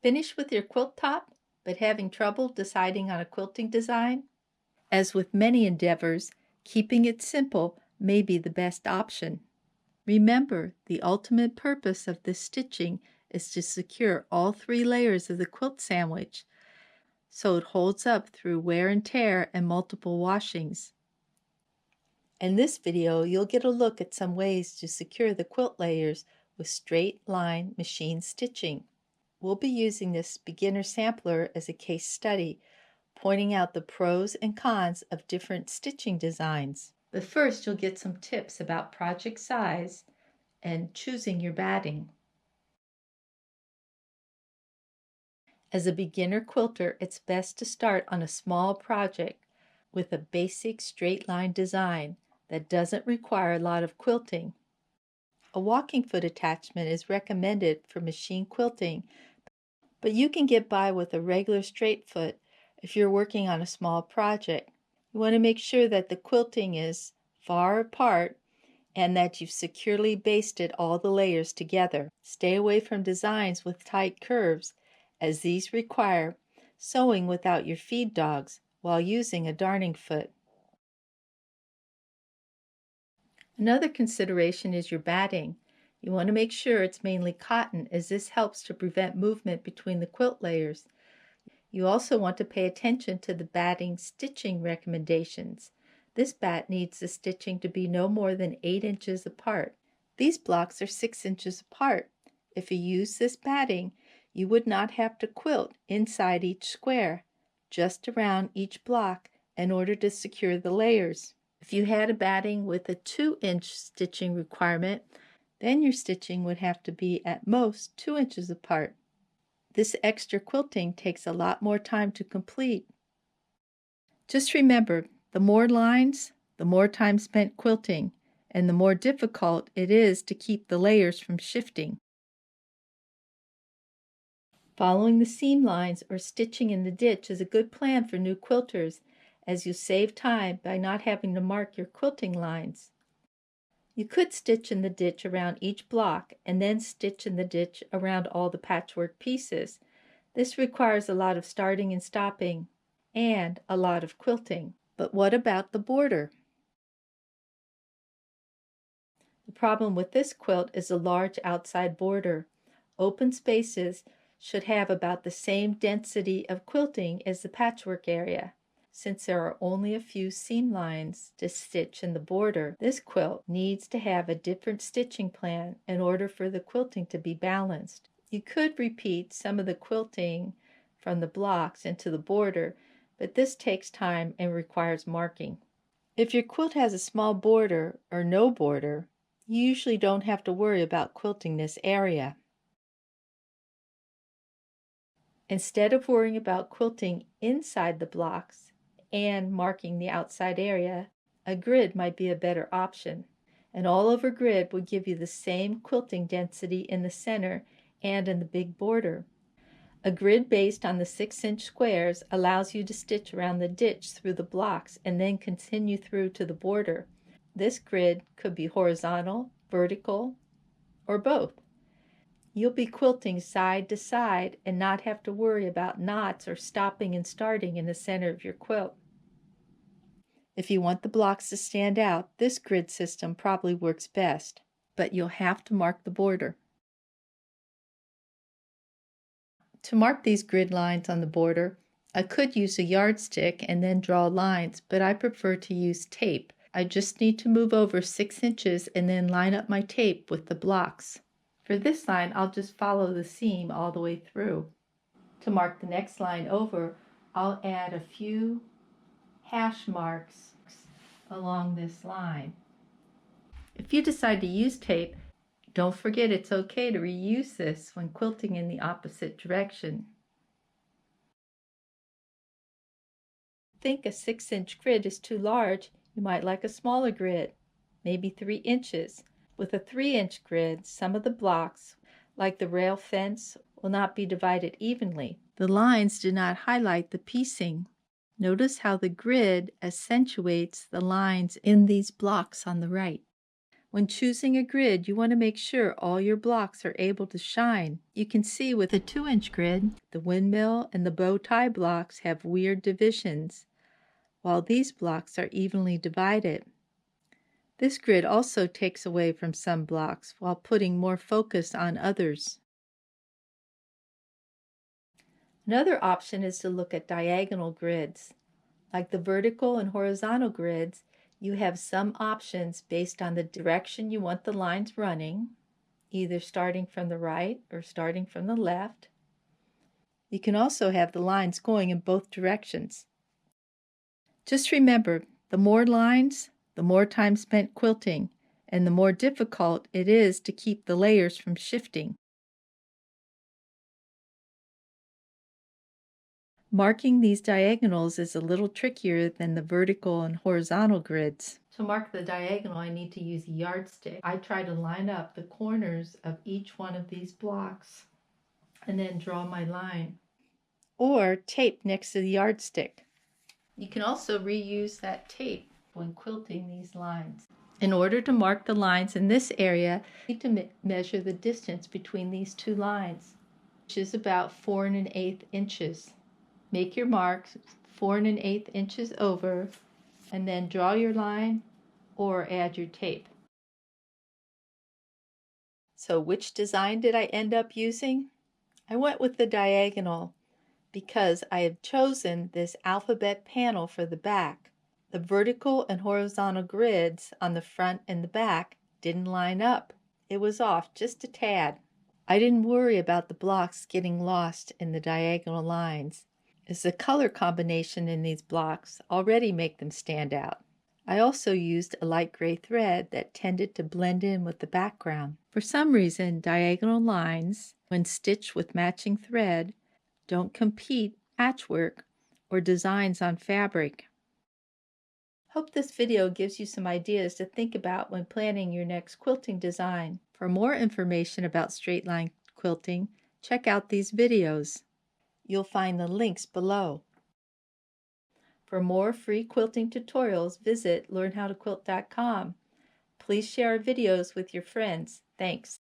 Finished with your quilt top, but having trouble deciding on a quilting design? As with many endeavors, keeping it simple may be the best option. Remember, the ultimate purpose of this stitching is to secure all 3 layers of the quilt sandwich so it holds up through wear and tear and multiple washings. In this video, you'll get a look at some ways to secure the quilt layers with straight line machine stitching. We'll be using this beginner sampler as a case study, pointing out the pros and cons of different stitching designs. But first, you'll get some tips about project size and choosing your batting. As a beginner quilter, it's best to start on a small project with a basic straight line design that doesn't require a lot of quilting. A walking foot attachment is recommended for machine quilting, but you can get by with a regular straight foot if you're working on a small project. You want to make sure that the quilting is far apart and that you've securely basted all the layers together. Stay away from designs with tight curves, as these require sewing without your feed dogs while using a darning foot. Another consideration is your batting. You want to make sure it's mainly cotton, as this helps to prevent movement between the quilt layers. You also want to pay attention to the batting stitching recommendations. This bat needs the stitching to be no more than 8 inches apart. These blocks are 6 inches apart. If you use this batting, you would not have to quilt inside each square, just around each block in order to secure the layers. If you had a batting with a 2-inch stitching requirement, then your stitching would have to be at most 2 inches apart. This extra quilting takes a lot more time to complete. Just remember, the more lines, the more time spent quilting, and the more difficult it is to keep the layers from shifting. Following the seam lines or stitching in the ditch is a good plan for new quilters, as you save time by not having to mark your quilting lines. You could stitch in the ditch around each block and then stitch in the ditch around all the patchwork pieces. This requires a lot of starting and stopping and a lot of quilting. But what about the border? The problem with this quilt is a large outside border. Open spaces should have about the same density of quilting as the patchwork area. Since there are only a few seam lines to stitch in the border, this quilt needs to have a different stitching plan in order for the quilting to be balanced. You could repeat some of the quilting from the blocks into the border, but this takes time and requires marking. If your quilt has a small border or no border, you usually don't have to worry about quilting this area. Instead of worrying about quilting inside the blocks and marking the outside area, a grid might be a better option. An all-over grid would give you the same quilting density in the center and in the big border. A grid based on the 6-inch squares allows you to stitch around the ditch through the blocks and then continue through to the border. This grid could be horizontal, vertical, or both. You'll be quilting side to side and not have to worry about knots or stopping and starting in the center of your quilt. If you want the blocks to stand out, this grid system probably works best, but you'll have to mark the border. To mark these grid lines on the border, I could use a yardstick and then draw lines, but I prefer to use tape. I just need to move over 6 inches and then line up my tape with the blocks. For this line, I'll just follow the seam all the way through. To mark the next line over, I'll add a few hash marks along this line. If you decide to use tape, don't forget it's okay to reuse this when quilting in the opposite direction. Think a 6-inch grid is too large, you might like a smaller grid, maybe 3 inches. With a 3-inch grid, some of the blocks, like the rail fence, will not be divided evenly. The lines do not highlight the piecing. Notice how the grid accentuates the lines in these blocks on the right. When choosing a grid, you want to make sure all your blocks are able to shine. You can see with a 2-inch grid, the windmill and the bow tie blocks have weird divisions, while these blocks are evenly divided. This grid also takes away from some blocks while putting more focus on others. Another option is to look at diagonal grids. Like the vertical and horizontal grids, you have some options based on the direction you want the lines running, either starting from the right or starting from the left. You can also have the lines going in both directions. Just remember, the more lines, the more time spent quilting, and the more difficult it is to keep the layers from shifting. Marking these diagonals is a little trickier than the vertical and horizontal grids. To mark the diagonal, I need to use a yardstick. I try to line up the corners of each one of these blocks and then draw my line. Or tape next to the yardstick. You can also reuse that tape when quilting these lines. In order to mark the lines in this area, you need to measure the distance between these two lines, which is about 4 1/8 inches. Make your marks 4 1/8 inches over, and then draw your line or add your tape. So which design did I end up using? I went with the diagonal because I have chosen this alphabet panel for the back. The vertical and horizontal grids on the front and the back didn't line up. It was off just a tad. I didn't worry about the blocks getting lost in the diagonal lines, as the color combination in these blocks already make them stand out. I also used a light gray thread that tended to blend in with the background. For some reason, diagonal lines, when stitched with matching thread, don't compete patchwork or designs on fabric. Hope this video gives you some ideas to think about when planning your next quilting design. For more information about straight line quilting, check out these videos. You'll find the links below. For more free quilting tutorials, visit learnhowtoquilt.com. Please share our videos with your friends. Thanks.